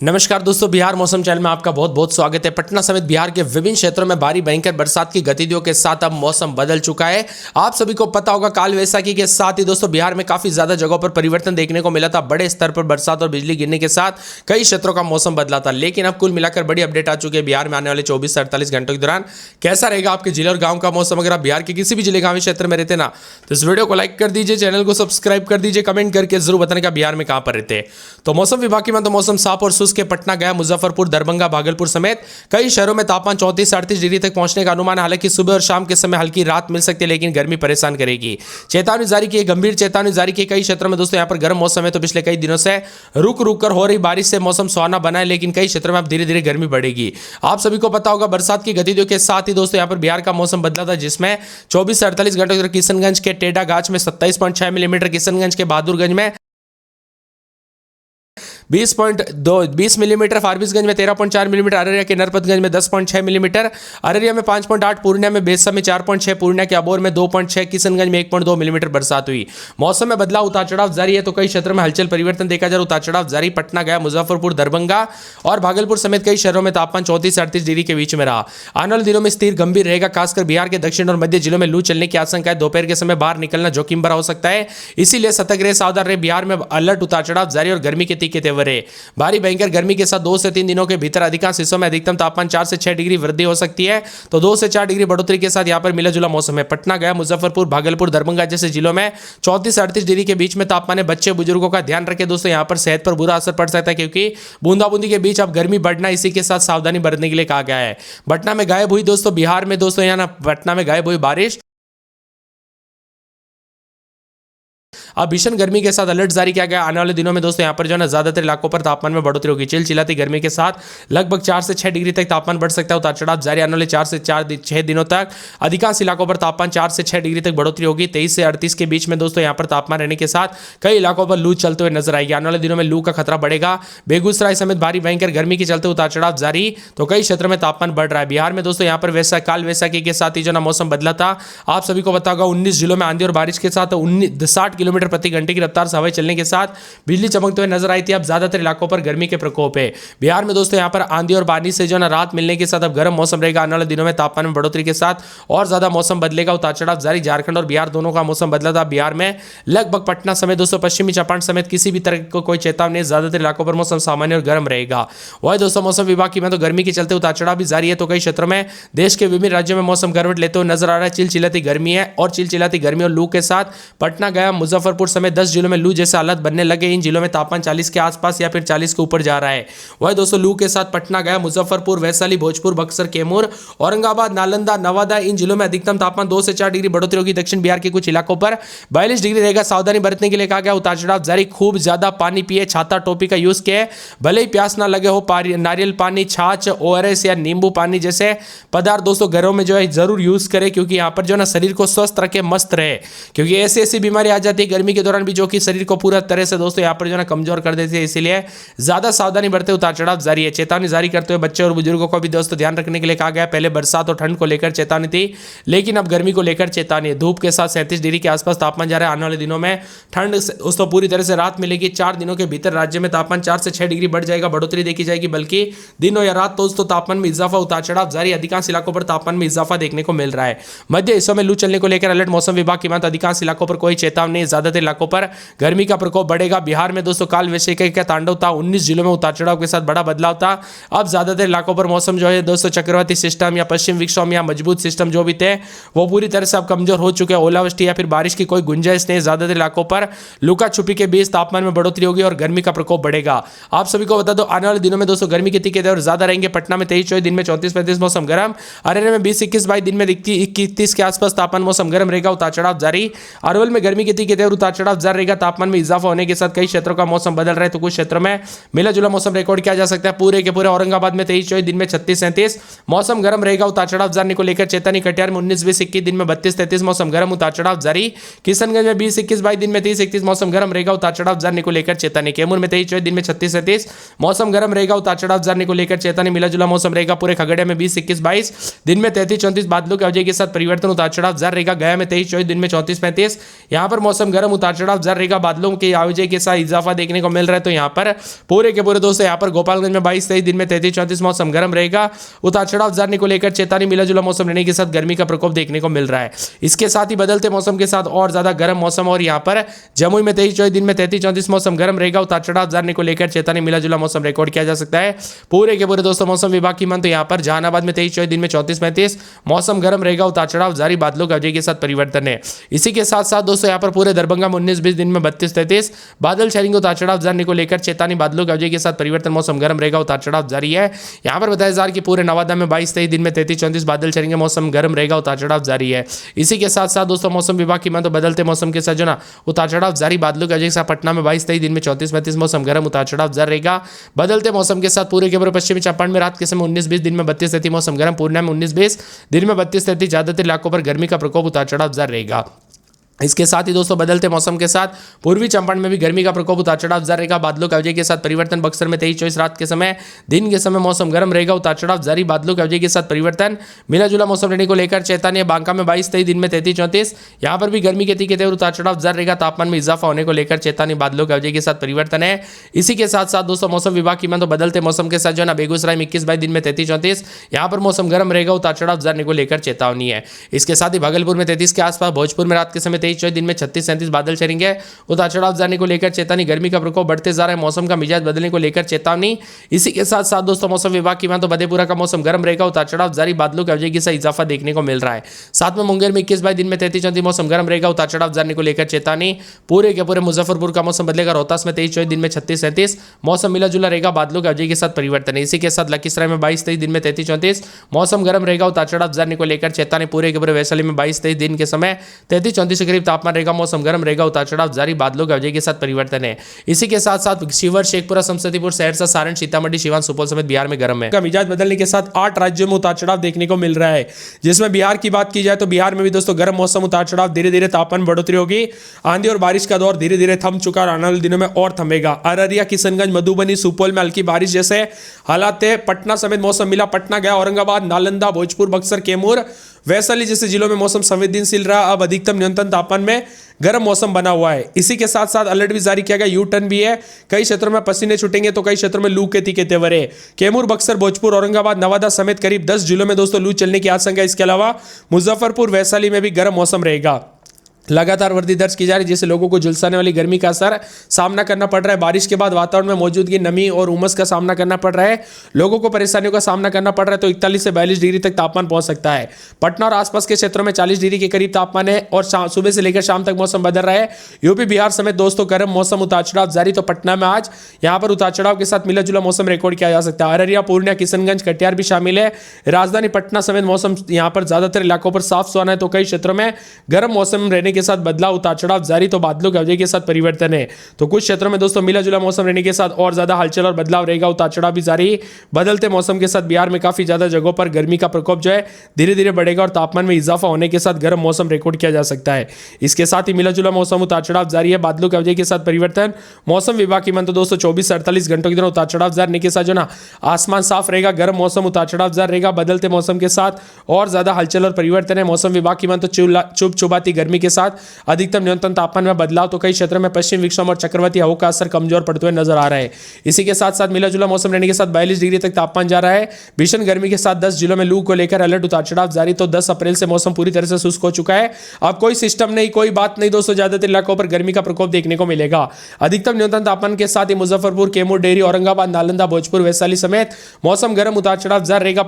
नमस्कार दोस्तों, बिहार मौसम चैनल में आपका बहुत बहुत स्वागत है। पटना समेत बिहार के विभिन्न क्षेत्रों में भारी भयंकर बरसात की गतिविधियों के साथ अब मौसम बदल चुका है। आप सभी को पता होगा, काल वैसाखी के साथ ही दोस्तों बिहार में काफी ज्यादा जगहों पर परिवर्तन देखने को मिला था। बड़े स्तर पर बरसात और बिजली गिरने के साथ कई क्षेत्रों का मौसम बदला था, लेकिन अब कुल मिलाकर बड़ी अपडेट आ चुकी है। बिहार में आने वाले 24 से 48 घंटों के दौरान कैसा रहेगा आपके जिले और गाँव का मौसम। अगर आप बिहार के किसी भी जिले गाँव क्षेत्र में रहते ना, तो इस वीडियो को लाइक कर दीजिए, चैनल को सब्सक्राइब कर दीजिए, कमेंट करके जरूर बताने का बिहार में कहां पर रहते हैं। तो मौसम विभाग की तो मौसम साफ और शुष्क है। पटना, गया, मुजफ्फरपुर, दरभंगा, भागलपुर समेत कई शहरों में तापमान 34 से 38 डिग्री तक पहुंचने का अनुमान है। हालांकि सुबह और शाम के समय हल्की राहत मिल सकती है, लेकिन गर्मी परेशान करेगी। चेतावनी जारी की, गंभीर चेतावनी जारी की। कई क्षेत्रों में दोस्तों यहां पर गर्म मौसम है, तो पिछले कई दिनों से रुक रुक कर हो रही बारिश से मौसम सुहाना बना है, लेकिन कई क्षेत्रों में अब धीरे धीरे गर्मी बढ़ेगी। आप सभी को पता होगा, बरसात की गतिविधियों के साथ ही दोस्तों यहां पर बिहार का मौसम बदला था, जिसमें 24 से 48 घंटों के किशनगंज के टेढ़ा गाछ में 27.6 मिलीमीटर, किशनगंज के बहादुरगंज में 20 मिलीमीटर, फारबिसगंज में 13.4 मिलीमीटर, अररिया के नरपतगंज में 10.6 मिलीमीटर, अररिया में 5.8, पूर्णिया में बेरसा में 4.6, पूर्णिया के अबोर में 2.6, किशनगंज में 1.2 मिलीमीटर बरसात हुई। मौसम में बदलाव, उतार चढ़ाव जारी है, तो कई क्षेत्रों में हलचल परिवर्तन देखा जा रहा है। उतार चढ़ाव जारी। पटना, गया, मुजफ्फरपुर, दरभंगा और भागलपुर समेत कई शहरों में तापमान 34 से 38 डिग्री के बीच में रहा। आने वाले दिनों में स्थिर गंभीर रहेगा। खासकर बिहार के दक्षिण और मध्य जिलों में लू चलने की आशंका है। दोपहर के समय बाहर निकलना जोखिम भरा हो सकता है, इसीलिए सतर्क रहे, सावधान रहे। बिहार में अलर्ट, उतार चढ़ाव जारी और गर्मी के तीखे तेवर है। भारी भयंकर गर्मी के साथ 2 से 3 दिनों के भीतर अधिकांश हिस्सों में अधिकतम तापमान 4 से 6 डिग्री वृद्धि हो सकती है, तो 2 से 4 डिग्री बढ़ोतरी के साथ यहां पर मिला जुला मौसम है। पटना, गया, मुजफ्फरपुर, भागलपुर, दरभंगा जैसे जिलों में 34 से 38 डिग्री के बीच में तापमान है। बच्चे बुजुर्गों का ध्यान रखें दोस्तों, यहां पर सेहत पर बुरा असर पड़ सकता है, क्योंकि बूंदाबूंदी के बीच अब गर्मी बढ़ना, इसी के साथ सावधानी बरतने के लिए कहा गया है। पटना में गायब हुई दोस्तों, बिहार में दोस्तों यहां पटना में गायब हुई बारिश। अब भीषण गर्मी के साथ अलर्ट जारी किया गया। आने वाले दिनों में दोस्तों यहां पर जो है ना, ज्यादातर इलाकों पर तापमान में बढ़ोतरी होगी। चिलचिलाती गर्मी के साथ लगभग 4 से 6 डिग्री तक तापमान बढ़ सकता है। उतार चढ़ाव जारी। आने वाले 4 से 6 दिनों तक अधिकांश इलाकों पर तापमान 4 से 6 डिग्री तक बढ़ोतरी होगी। 23 से 38 के बीच में दोस्तों यहां पर तापमान रहने के साथ कई इलाकों पर लू चलते हुए नजर आएगी। आने वाले दिनों में लू का खतरा बढ़ेगा। बेगूसराय समेत भारी भयंकर गर्मी के चलते उतार चढ़ाव जारी, तो कई क्षेत्रों में तापमान बढ़ रहा है। बिहार में दोस्तों यहां पर काल वैसाखी के साथ ही जो ना मौसम बदला था। आप सभी को पता होगा, 19 जिलों में आंधी और बारिश के साथ 60 किलोमीटर प्रति घंटे की रफ्तार से हवाएं चलने के साथ बिजली चमकते हुए नजर आई थी। अब ज्यादातर इलाकों पर गर्मी के प्रकोप है। बिहार में दोस्तों यहां पर आंधी और बारिश से जो ना राहत मिलने के साथ अब गर्म मौसम रहेगा। आने वाले दिनों में तापमान में बढ़ोतरी के साथ और ज्यादा मौसम बदलेगा। उतार चढ़ाव जारी। झारखंड और बिहार दोनों का मौसम बदला था। बिहार में लगभग पटना समेत दोस्तों पश्चिमी चंपारण समेत किसी भी तरह को कोई चेतावनी नहीं। ज्यादातर इलाकों पर मौसम सामान्य और गर्म रहेगा। वही दोस्तों मौसम विभाग की तो गर्मी के चलते उतार चढ़ाव भी जारी है, तो कई क्षेत्रों में देश के विभिन्न राज्यों में मौसम करवट लेते हुए नजर आ रहा है। चिलचिलाती गर्मी है, और चिलचिलाती गर्मी और लू के साथ पटना, गया, मुजफ्फरपुर समेत 10 जिलों में लू जैसे हालत बनने लगे। इन जिलों में तापमान 40 के आसपास या फिर 40 के ऊपर जा रहा है। वही दोस्तों लू के साथ पटना, गया, मुजफ्फरपुर, वैशाली, भोजपुर, बक्सर, कैमूर, औरंगाबाद, नालंदा, नवादा इन जिलों में अधिकतम तापमान 2 से 4 डिग्री बढ़ोतरी होगी। दक्षिण बिहार के कुछ इलाकों पर 42 डिग्री रहेगा। सावधानी बरतने के लिए कहा गया। उतार चढ़ाव जारी। खूब ज्यादा पानी पिए, छाता टोपी का यूज किए, भले ही प्यास ना लगे हो। नारियल पानी, छाछ, ओआरएस या नींबू पानी जैसे पदार्थ दोस्तों घरों में जो है जरूर यूज करें, क्योंकि यहां पर जो ना शरीर को स्वस्थ रखे, मस्त रहे, क्योंकि ऐसी ऐसी बीमारी आ जाती है गर्मी के दौरान भी, जो कि शरीर को पूरा तरह से दोस्तों यहां पर जो ना कमजोर कर देती है। इसीलिए ज्यादा सावधानी बरते। उतार चढ़ाव जारी है। चेतावनी जारी करते हुए बच्चे और बुजुर्गों को भी दोस्तों ध्यान रखने के लिए कहा गया। पहले बरसात और ठंड को लेकर चेतावनी थी, लेकिन अब गर्मी को लेकर चेतावनी है। धूप के साथ 37 डिग्री के आसपास तापमान जा रहा है। आने वाले दिनों में ठंड दोस्तों पूरी तरह से राहत मिलेगी। 4 दिनों के भीतर राज्य में तापमान 4 से 6 डिग्री बढ़ जाएगा, बढ़ोतरी देखी जाएगी, बल्कि दिन या रात दोस्तों तापमान में इजाफा। उतार चढ़ाव जारी। अधिकांश इलाकों पर तापमान में इजाफा देखने को मिल रहा है। मध्य हिस्सों में लू चलने को लेकर अलर्ट। मौसम विभाग की अधिकांश इलाकों पर कोई चेतावनी नहीं। ज्यादातर इलाकों पर गर्मी का प्रकोप बढ़ेगा। बिहार में दोस्तों काल वैसाखी का तांडव था। 19 जिलों में उतार चढ़ाव के साथ बड़ा बदलाव था। अब ज्यादातर इलाकों पर मौसम जो है दोस्तों चक्रवाती सिस्टम या पश्चिम विक्षोभ या मजबूत सिस्टम जो भी थे, वो पूरी तरह से अब कमजोर हो चुके हैं। ओलावृष्टि या फिर बारिश की कोई गुंजाइश नहीं। ज्यादातर इलाकों पर लुका छुपी के बीच तापमान में बढ़ोतरी होगी और गर्मी का प्रकोप बढ़ेगा। आप सभी को बता दो, आने वाले दिनों में दोस्तों गर्मी के तीखे तेवर ज्यादा रहेंगे। पटना में 23-24, दिन में 34-35 मौसम गर्म। अररिया में 20-21-22, दिन में 21-30 के आसपास तापमान मौसम गर्म रहेगा। उतार चढ़ाव जारी। अरवल में गर्मी के तीखे तेवर उतार चढ़ाव जारी रहेगा। तापमान में इजाफा होने के साथ कई क्षेत्रों का मौसम बदल रहा है, तो कुछ क्षेत्रों में मिला जुला मौसम रिकॉर्ड किया जा सकता है। पूरे के पूरे औरंगाबाद में 23-24, दिन में 36-37 मौसम गर्म रहेगा। उतार चढ़ाव जाने को लेकर चेतावनी। कटिहार में 19-20-21, दिन में 32-33 मौसम गर्म। उतार चढ़ाव जारी। किशनगंज में 20-21-22, दिन में 30-31 मौसम गर्म रहेगा। उतार चढ़ाव जाने को लेकर चेतावनी। कैमूर में 23-24, दिन में 36-37 मौसम गर्म रहेगा। उतार चढ़ाव जाने को लेकर चेतावनी। मिला जुला मौसम रहेगा। पूरे खगड़िया में 20-21-22, दिन में 33-34 बादलों के अवजय के साथ परिवर्तन। उतार चढ़ाव जारी रहेगा। गया में 23-24, दिन में 34-35 यहां पर मौसम मौसम गर्म उतार चढ़ाव जारी रहेगा, बादलों के आवाजाही के साथ इजाफा देखने को मिल रहा है। तो यहाँ पर पूरे के पूरे दोस्तों यहाँ पर गोपालगंज में 22-23, दिन में 33-34 मौसम गर्म रहेगा। उतार चढ़ाव जाने को लेकर चेतावनी, मिला जुला मौसम रहने के साथ गर्मी का प्रकोप देखने को मिल रहा है। इसके साथ ही बदलते मौसम के साथ और ज्यादा गर्म मौसम, और यहाँ पर जमुई में 23-24, दिन में 33-34 मौसम गर्म रहेगा। उतार चढ़ाव जाने को लेकर चेतावनी, मिला जुला मौसम रिकॉर्ड किया जा सकता है। पूरे के पूरे दोस्तों मौसम विभाग की मान तो यहाँ पर जहानाबाद में 23-24, दिन में 34-35 मौसम गर्म रहेगा। उतार चढ़ाव जारी, बादलों की आवाजाही के साथ परिवर्तन है। इसी के साथ साथ दोस्तों यहाँ पर पूरे दरभंगा में 19-20, दिन में 32-33 बादल छाएंगे। उतार चढ़ाव जाने को लेकर चेतावनी, बादलों की आवाजाही के साथ परिवर्तन, मौसम गर्म रहेगा। उतार चढ़ाव जारी है। यहाँ पर बताया जा रहा है कि पूरे नवादा में 22-23, दिन में 33-34 बादल छाएंगे, मौसम गर्म रहेगा। उतार चढ़ाव जारी है। इसी के साथ साथ दोस्तों मौसम विभाग की मान तो बदलते मौसम के साथ जो ना उतार चढ़ाव जारी, बादलों की आवाजाही के साथ पटना में 22-23, दिन में 34-35 मौसम गर्म। उतार चढ़ाव जारी रहेगा। बदलते मौसम के साथ पूरे के पूरे पश्चिमी चंपारण में रात के समय 19-20, दिन में 32-33 मौसम गर्म। पूर्णिया में 19-20, दिन में 32-33 ज्यादातर इलाकों पर गर्मी का प्रकोप, उतार चढ़ाव जारी रहेगा। इसके साथ ही दोस्तों बदलते मौसम के साथ पूर्वी चंपारण में भी गर्मी का प्रकोप, उतार चढ़ाव जारी रहेगा। बादलों की आवाजाही के साथ परिवर्तन, बक्सर में 23-24 रात के समय, दिन के समय मौसम गर्म रहेगा। उतार चढ़ाव जारी, बादलों की आवाजाही के साथ परिवर्तन, मिला जुला मौसम रहने को लेकर चेतावनी। बांका में 22-23, दिन में 33-34 यहाँ पर भी गर्मी के तीखे तेवर, उतार चढ़ाव जारी रहेगा। तापमान में इजाफा होने को लेकर चेतावनी, बादलों की आवाजाही के साथ परिवर्तन है। इसी के साथ साथ दोस्तों मौसम विभाग की मान तो बदलते मौसम के साथ जो है बेगूसराय में 21-22, दिन में 33-34 यहाँ पर मौसम गर्म रहेगा। उतार चढ़ाव जाने को लेकर चेतावनी है। इसके साथ ही भागलपुर में 33 के आसपास, भोजपुर में रात के समय 23-24, दिन में 36-37 बादल छेड़ेंगे। उतार चढ़ाव जाने को लेकर चेतावनी, गर्मी का प्रकोप बढ़ते जा रहा है, मौसम का मिजाज बदलने को लेकर चेतावनी। इसी के साथ साथ दोस्तों मौसम विभाग की मान तो मधेपुरा का मौसम गर्म रहेगा। उतार चढ़ाव जारी, बादलों की आवाजाही के साथ इजाफा देखने को मिल रहा है। साथ में मुंगेर में 21-22, दिन में 33-34 मौसम गर्म रहेगा। उतार चढ़ाव जाने को लेकर चेतावनी। पूरे के पूरे मुजफ्फरपुर का मौसम बदलेगा। रोहतास में 23-24, दिन में 36-37 मौसम मिला जुला रहेगा। बादलों की आवाजाही के साथ परिवर्तन है। इसी के साथ लखीसराय में 22-23, दिन में 33-34 मौसम गर्म रहेगा। उतार चढ़ाव जाने को लेकर चेतावनी। पूरे के पूरे वैशाली में 22-23, दिन के समय 33-34 के करीब तापमान रहेगा, मौसम गर्म रहेगा। उतार चढ़ाव जारी, बादलों की आवाजाही के साथ परिवर्तन है। इसी के साथ साथ शिवर, शेखपुरा, समस्तीपुर, सहरसा, सारण, सीतामढ़ी, सिवान, सुपौल समेत बिहार में गर्म है। का मिजाज बदलने के साथ 8 राज्यों में उतार चढ़ाव देखने को मिल रहा है। जिसमें बिहार की बात की जाए तो बिहार में भी दोस्तों गर्म मौसम, उतार चढ़ाव, धीरे धीरे तापमान बढ़ोतरी होगी। आंधी और बारिश का दौर धीरे धीरे थम चुका और आने वाले दिनों में और थमेगा। अररिया, किशनगंज, मधुबनी, सुपौल में हल्की बारिश जैसे हालात है। पटना समेत मौसम मिला। पटना, गया, औरंगाबाद, नालंदा, भोजपुर, बक्सर, कैमूर, वैशाली जैसे जिलों में मौसम संवेदनशील रहा। अब अधिकतम न्यूनतम तापमान में गर्म मौसम बना हुआ है। इसी के साथ साथ अलर्ट भी जारी किया गया। यू टर्न भी है। कई क्षेत्रों में पसीने छूटेंगे तो कई क्षेत्रों में लू के तीखे तेवर है। कैमूर, बक्सर, भोजपुर, औरंगाबाद, नवादा समेत करीब 10 जिलों में दोस्तों लू चलने की आशंका। इसके अलावा मुजफ्फरपुर, वैशाली में भी गर्म मौसम रहेगा। लगातार वृद्धि दर्ज की जा रही है, जिससे लोगों को झुलसाने वाली गर्मी का असर सामना करना पड़ रहा है। बारिश के बाद वातावरण में मौजूदगी नमी और उमस का सामना करना पड़ रहा है। लोगों को परेशानियों का सामना करना पड़ रहा है। तो 41 से 42 डिग्री तक तापमान पहुंच सकता है। पटना और आसपास के क्षेत्रों में 40 डिग्री के करीब तापमान है और सुबह से लेकर शाम तक मौसम बदल रहा है। यूपी, बिहार समेत दोस्तों गर्म मौसम, उतार चढ़ाव जारी। तो पटना में आज यहाँ पर उतार चढ़ाव के साथ मिला जुला मौसम रिकॉर्ड किया जा सकता है। अररिया, पूर्णिया, किशनगंज, कटिहार भी शामिल है। राजधानी पटना समेत मौसम यहाँ पर ज्यादातर इलाकों पर साफ सुहाना है। तो कई क्षेत्रों में गर्म मौसम रहने के साथ बदलाव, उतार चढ़ाव जारी। तो बादलों की आवाजाही के साथ परिवर्तन है। तो कुछ क्षेत्रों में दोस्तों मिला जुला मौसम रहने के साथ और ज्यादा हलचल और बदलाव रहेगा। उतार चढ़ाव भी जारी। बदलते मौसम के साथ बिहार में काफी ज्यादा जगहों पर गर्मी का प्रकोप जो है धीरे धीरे बढ़ेगा और तापमान में इजाफा होने के साथ गर्म मौसम रिकॉर्ड किया जा सकता है। इसके साथ ही मिला जुला मौसम, उतार चढ़ाव जारी है। बादलों की आवाजाही के साथ परिवर्तन। मौसम विभाग की मान तो दोस्तों 24 से 48 घंटों के दौरान उतार चढ़ाव जारी के साथ जो ना आसमान साफ रहेगा। गर्म मौसम, उतार चढ़ाव जारी रहेगा। बदलते मौसम के साथ और ज्यादा हलचल और परिवर्तन है। मौसम विभाग की मान तो चुप चुपाती गर्मी के साथ अधिकतम न्यूनतम तापमान में बदलाव। तो कई क्षेत्रों में पश्चिम विक्षोभ और चक्रवाती हवा का असर कमजोर पड़ते हुए नजर आ रहा है। इसी के साथ साथ मिला जुला मौसम रहने के साथ 42 डिग्री तक तापमान जा रहा है। भीषण गर्मी के साथ 10 जिलों में लू को लेकर अलर्ट, उतार चढ़ाव जारी। तो 10 अप्रैल से मौसम पूरी तरह से शुष्क हो चुका है। अब कोई सिस्टम नहीं, कोई बात नहीं दोस्तों, ज्यादातर इलाकों पर गर्मी का प्रकोप देखने को मिलेगा। अधिकतम न्यूनतम तापमान के साथ ही मुजफ्फरपुर, कैमूर, डेहरी, औरंगाबाद, नालंदा, भोजपुर, वैशाली समेत मौसम गर्म, उतार चढ़ाव जारी रहेगा।